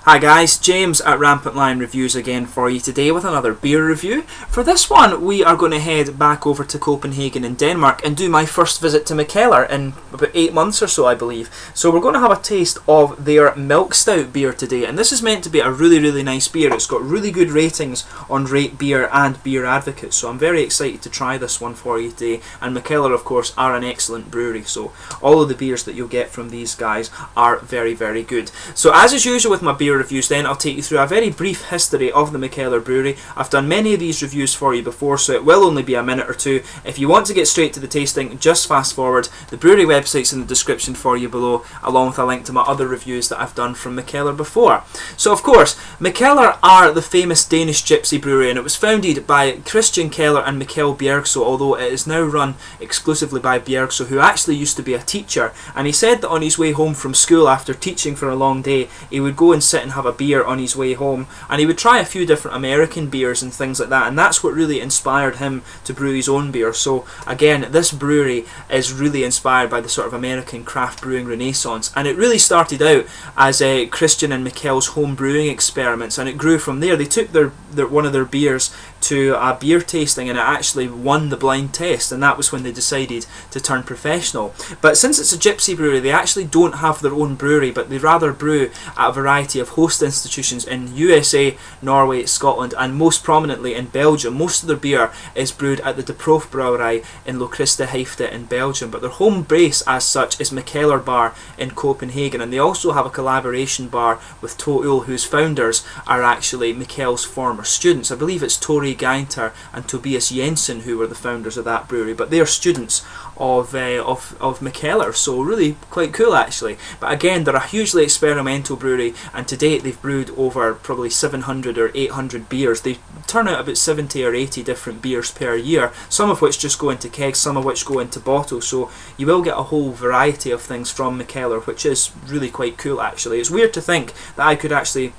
Hi guys, James at Rampant Lion Reviews again for you today with another beer review. For this one we are going to head back over to Copenhagen in Denmark and do my first visit to Mikkeller in about 8 months or so, I believe. So we're going to have a taste of their milk stout beer today, and this is meant to be a really nice beer. It's got really good ratings on Rate Beer and Beer Advocate, so I'm very excited to try this one for you today. And Mikkeller of course are an excellent brewery, so all of the beers that you'll get from these guys are very good. So as is usual with my beer reviews, then I'll take you through a very brief history of the Mikkeller brewery. I've done many of these reviews for you before, so it will only be a minute or two. If you want to get straight to the tasting, just fast forward. The brewery website's in the description for you below, along with a link to my other reviews that I've done from Mikkeller before. So of course, Mikkeller are the famous Danish gypsy brewery, and it was founded by Christian Keller and Mikkel Bjergso, although it is now run exclusively by Bjergso, who actually used to be a teacher. And he said that on his way home from school after teaching for a long day, he would go and sit and have a beer on his way home, and he would try a few different American beers and things like that, and that's what really inspired him to brew his own beer. So again, this brewery is really inspired by the sort of American craft brewing renaissance, and it really started out as Christian and Mikkel's home brewing experiments, and it grew from there. They took their one of their beers to a beer tasting, and it actually won the blind test, and that was when they decided to turn professional. But since it's a gypsy brewery, they actually don't have their own brewery, but they rather brew at a variety of host institutions in USA, Norway, Scotland, and most prominently in Belgium. Most of their beer is brewed at the De Proef Brouwerij in Locriste Heifte in Belgium, but their home base as such is Mikkeller Bar in Copenhagen, and they also have a collaboration bar with Toul, whose founders are actually Mikkel's former students. I believe it's Tori Gainter and Tobias Jensen who were the founders of that brewery, but they are students of Mikkeller, so really quite cool actually. But again, they're a hugely experimental brewery, and to date they've brewed over probably 700 or 800 beers. They turn out about 70 or 80 different beers per year, some of which just go into kegs, some of which go into bottles, so you will get a whole variety of things from Mikkeller, which is really quite cool actually. It's weird to think that I could actually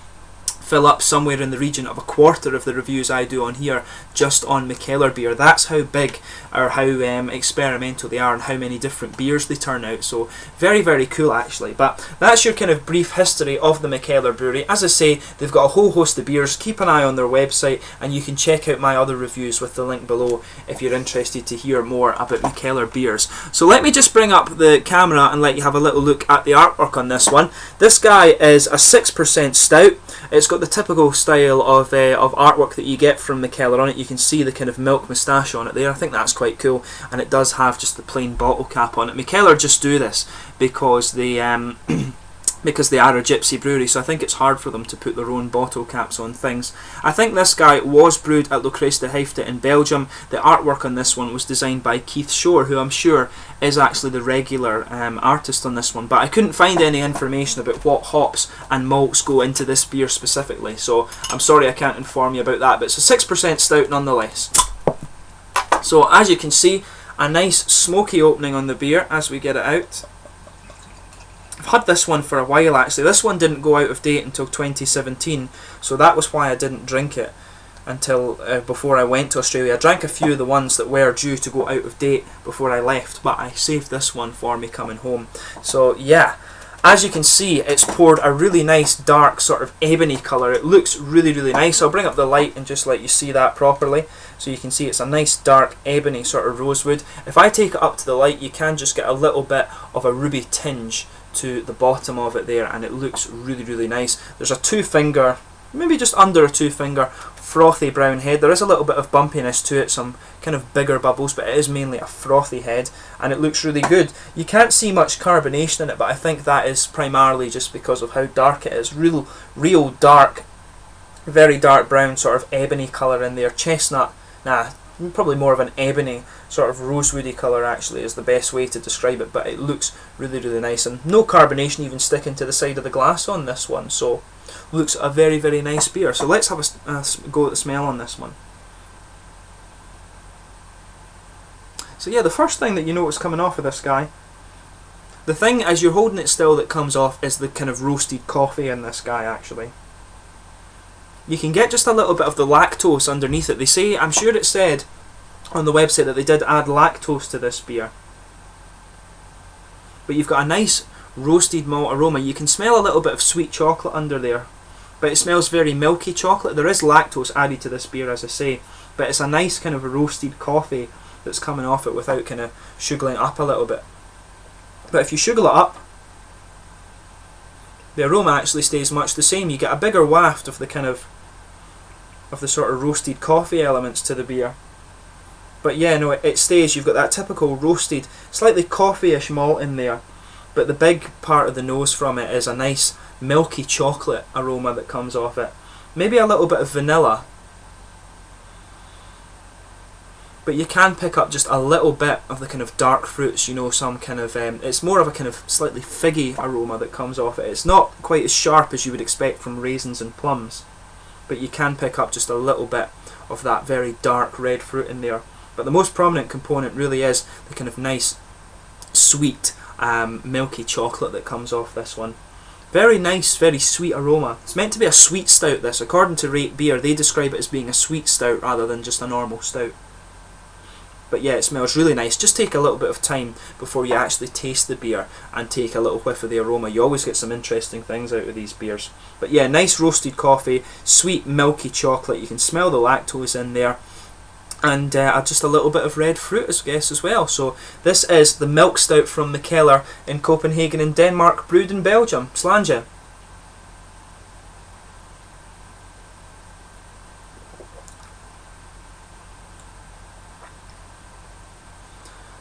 fill up somewhere in the region of a quarter of the reviews I do on here just on Mikkeller beer. That's how big or how experimental they are and how many different beers they turn out. So very cool actually. But that's your kind of brief history of the Mikkeller brewery. As I say, they've got a whole host of beers. Keep an eye on their website, and you can check out my other reviews with the link below if you're interested to hear more about Mikkeller beers. So let me just bring up the camera and let you have a little look at the artwork on this one. This guy is a 6% stout. It's got the typical style of artwork that you get from Mikkeller on it. You can see the kind of milk moustache on it there. I think that's quite cool, and it does have just the plain bottle cap on it. Mikkeller just do this because they because they are a gypsy brewery, so I think it's hard for them to put their own bottle caps on things. I think this guy was brewed at Locriste Heifte in Belgium. The artwork on this one was designed by Keith Shore, who I'm sure is actually the regular artist on this one, but I couldn't find any information about what hops and malts go into this beer specifically, so I'm sorry I can't inform you about that, but it's a 6% stout nonetheless. So as you can see, a nice smoky opening on the beer as we get it out. I've had this one for a while actually. This one didn't go out of date until 2017, so that was why I didn't drink it until before I went to Australia. I drank a few of the ones that were due to go out of date before I left, but I saved this one for me coming home. So yeah, as you can see, it's poured a really nice dark sort of ebony colour. It looks really nice. I'll bring up the light and just let you see that properly, so you can see it's a nice dark ebony sort of rosewood. If I take it up to the light, you can just get a little bit of a ruby tinge to the bottom of it there, and it looks really nice. There's a 2-finger, maybe just under a 2-finger frothy brown head. There is a little bit of bumpiness to it, some kind of bigger bubbles, but it is mainly a frothy head, and it looks really good. You can't see much carbonation in it, but I think that is primarily just because of how dark it is. Real dark, very dark brown sort of ebony colour in there. Chestnut, probably more of an ebony sort of rosewoody colour actually is the best way to describe it, but it looks really nice, and no carbonation even sticking to the side of the glass on this one, so looks a very nice beer. So let's have a go at the smell on this one. So yeah, the first thing that you notice coming off of this guy, the thing as you're holding it still that comes off is the kind of roasted coffee in this guy actually. You can get just a little bit of the lactose underneath it. They say, I'm sure it said on the website that they did add lactose to this beer. But you've got a nice roasted malt aroma. You can smell a little bit of sweet chocolate under there. but it smells very milky chocolate. There is lactose added to this beer, as I say, but it's a nice kind of a roasted coffee that's coming off it without kind of sugaring it up a little bit. But if you sugar it up, the aroma actually stays much the same. You get a bigger waft of the kind of the sort of roasted coffee elements to the beer. But yeah, no, it stays. You've got that typical roasted, slightly coffee-ish malt in there, but the big part of the nose from it is a nice milky chocolate aroma that comes off it. Maybe a little bit of vanilla, but you can pick up just a little bit of the kind of dark fruits, you know, some kind of, it's more of a kind of slightly figgy aroma that comes off it. It's not quite as sharp as you would expect from raisins and plums, but you can pick up just a little bit of that very dark red fruit in there. But the most prominent component really is the kind of nice, sweet, milky chocolate that comes off this one. Very nice, very sweet aroma. It's meant to be a sweet stout, this. According to Rate Beer, they describe it as being a sweet stout rather than just a normal stout. But yeah, it smells really nice. Just take a little bit of time before you actually taste the beer and take a little whiff of the aroma. You always get some interesting things out of these beers. But yeah, nice roasted coffee, sweet milky chocolate. You can smell the lactose in there. And just a little bit of red fruit, I guess, as well. So this is the milk stout from Mikkeller in Copenhagen in Denmark, brewed in Belgium. Slange.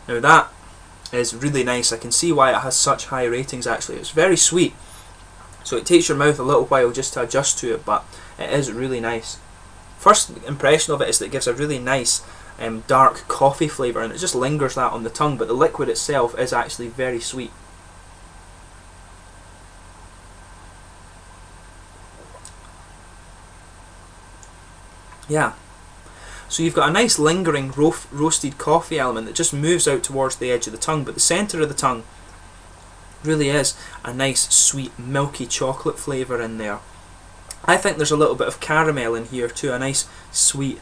Now that is really nice. I can see why it has such high ratings actually. It's very sweet, so it takes your mouth a little while just to adjust to it, but it is really nice. First impression of it is that it gives a really nice dark coffee flavour, and it just lingers that on the tongue, but the liquid itself is actually very sweet. Yeah. So you've got a nice lingering roasted coffee element that just moves out towards the edge of the tongue, but the centre of the tongue really is a nice sweet milky chocolate flavour in there. I think there's a little bit of caramel in here too, a nice sweet,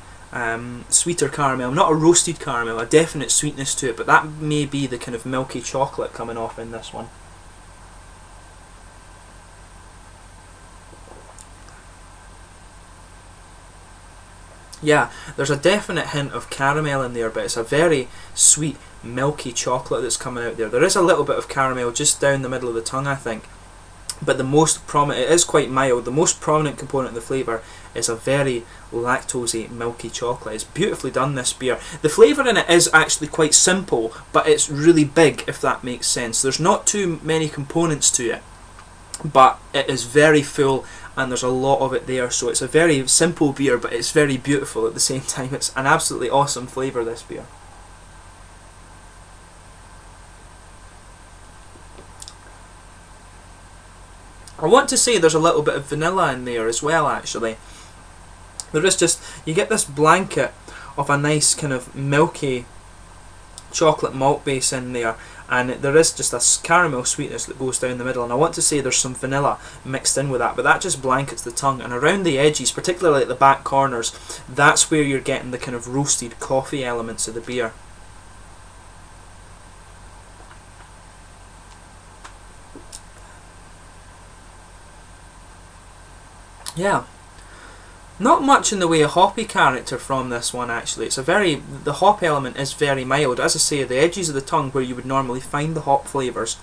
sweeter caramel, not a roasted caramel, a definite sweetness to it, but that may be the kind of milky chocolate coming off in this one. Yeah, there's a definite hint of caramel in there, but it's a very sweet, milky chocolate that's coming out there. There is a little bit of caramel just down the middle of the tongue, I think. But the most prominent, it is quite mild, the most prominent component of the flavour is a very lactosey, milky chocolate. It's beautifully done, this beer. The flavour in it is actually quite simple, but it's really big, if that makes sense. There's not too many components to it, but it is very full and there's a lot of it there, so it's a very simple beer, but it's very beautiful at the same time. It's an absolutely awesome flavour, this beer. I want to say there's a little bit of vanilla in there as well, actually. There is just, you get this blanket of a nice kind of milky chocolate malt base in there, and there is just a caramel sweetness that goes down the middle, and I want to say there's some vanilla mixed in with that, but that just blankets the tongue, and around the edges, particularly at the back corners, that's where you're getting the kind of roasted coffee elements of the beer. Yeah, not much in the way of hoppy character from this one actually. It's a the hop element is very mild. As I say, the edges of the tongue where you would normally find the hop flavours,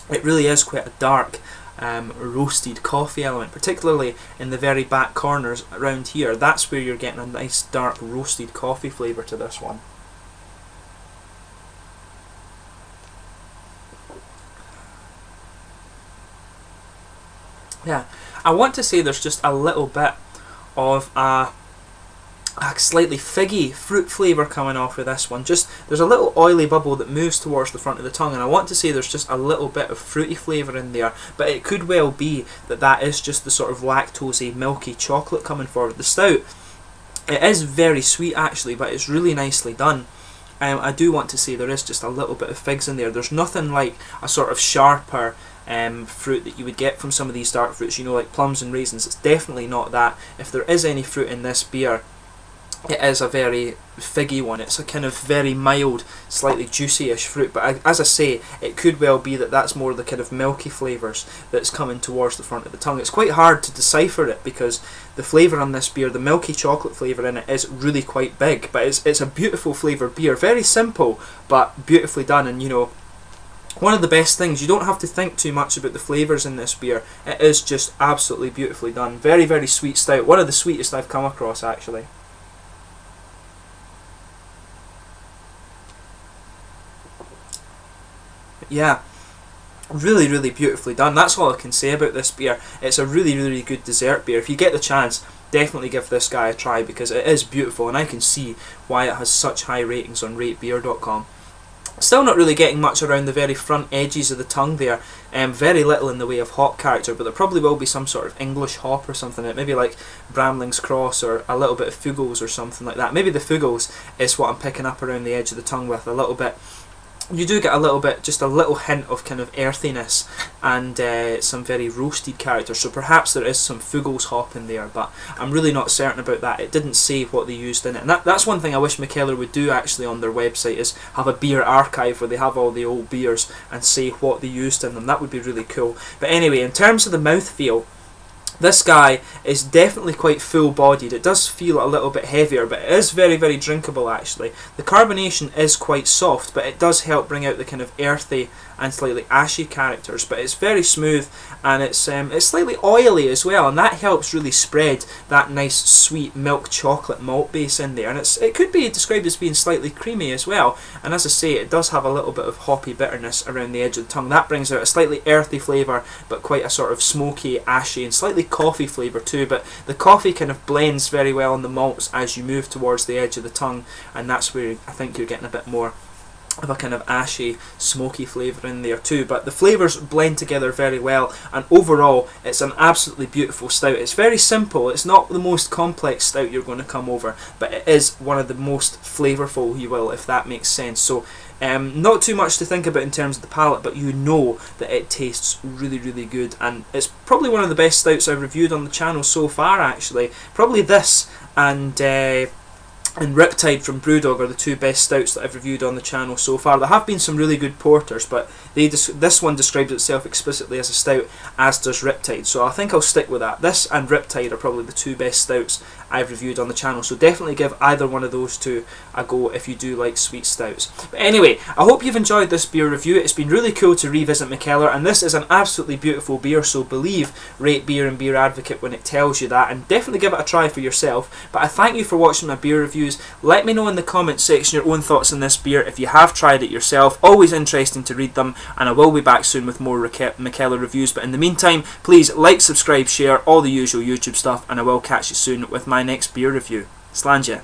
it really is quite a dark roasted coffee element, particularly in the very back corners around here. That's where you're getting a nice dark roasted coffee flavour to this one. Yeah, I want to say there's just a little bit of a slightly figgy fruit flavour coming off of this one. Just there's a little oily bubble that moves towards the front of the tongue, and I want to say there's just a little bit of fruity flavour in there, but it could well be that that is just the sort of lactosey, milky chocolate coming forward. The stout, it is very sweet actually, but it's really nicely done. I do want to say there is just a little bit of figs in there. There's nothing like a sort of sharper fruit that you would get from some of these dark fruits, you know, like plums and raisins. It's definitely not that. If there is any fruit in this beer, it is a very figgy one. It's a kind of very mild, slightly juicy-ish fruit, but as I say, it could well be that that's more the kind of milky flavours that's coming towards the front of the tongue. It's quite hard to decipher it because the flavour on this beer, the milky chocolate flavour in it, is really quite big, but it's a beautiful flavoured beer, very simple but beautifully done. And you know, one of the best things, you don't have to think too much about the flavours in this beer. It is just absolutely beautifully done. Very, very sweet stout, one of the sweetest I've come across actually. Yeah, really, really beautifully done. That's all I can say about this beer. It's a really, really good dessert beer. If you get the chance, definitely give this guy a try because it is beautiful, and I can see why it has such high ratings on ratebeer.com. Still not really getting much around the very front edges of the tongue there. Very little in the way of hop character, but there probably will be some sort of English hop or something. Maybe like Bramling's Cross or a little bit of Fugels or something like that. Maybe the Fugels is what I'm picking up around the edge of the tongue with a little bit. You do get a little bit, just a little hint of kind of earthiness and some very roasted character, so perhaps there is some Fugels hop in there, but I'm really not certain about that. It didn't say what they used in it, and that's one thing I wish Mikkeller would do actually on their website, is have a beer archive where they have all the old beers and say what they used in them. That would be really cool. But anyway, in terms of the mouthfeel, this guy is definitely quite full-bodied. It does feel a little bit heavier, but it is very, very drinkable actually. The carbonation is quite soft, but it does help bring out the kind of earthy and slightly ashy characters. But it's very smooth, and it's slightly oily as well, and that helps really spread that nice sweet milk chocolate malt base in there. And it could be described as being slightly creamy as well. And as I say, it does have a little bit of hoppy bitterness around the edge of the tongue. That brings out a slightly earthy flavour, but quite a sort of smoky, ashy, and slightly coffee flavour too. But the coffee kind of blends very well on the malts as you move towards the edge of the tongue, and that's where I think you're getting a bit more of a kind of ashy, smoky flavour in there too. But the flavours blend together very well, and overall it's an absolutely beautiful stout. It's very simple, it's not the most complex stout you're going to come over, but it is one of the most flavourful, you will, if that makes sense. So not too much to think about in terms of the palate, but you know that it tastes really, really good, and it's probably one of the best stouts I've reviewed on the channel so far actually. Probably this and Riptide from Brewdog are the two best stouts that I've reviewed on the channel so far. There have been some really good porters, but this one describes itself explicitly as a stout, as does Riptide, so I think I'll stick with that. This and Riptide are probably the two best stouts I've reviewed on the channel, so definitely give either one of those two a go if you do like sweet stouts. But anyway, I hope you've enjoyed this beer review. It's been really cool to revisit Mikkeller, and this is an absolutely beautiful beer, so believe Rate Beer and Beer Advocate when it tells you that, and definitely give it a try for yourself. But I thank you for watching my beer reviews. Let me know in the comments section your own thoughts on this beer if you have tried it yourself. Always interesting to read them, and I will be back soon with more Mikkeller reviews. But in the meantime, please like, subscribe, share, all the usual YouTube stuff, and I will catch you soon with my next beer review. Slàinte.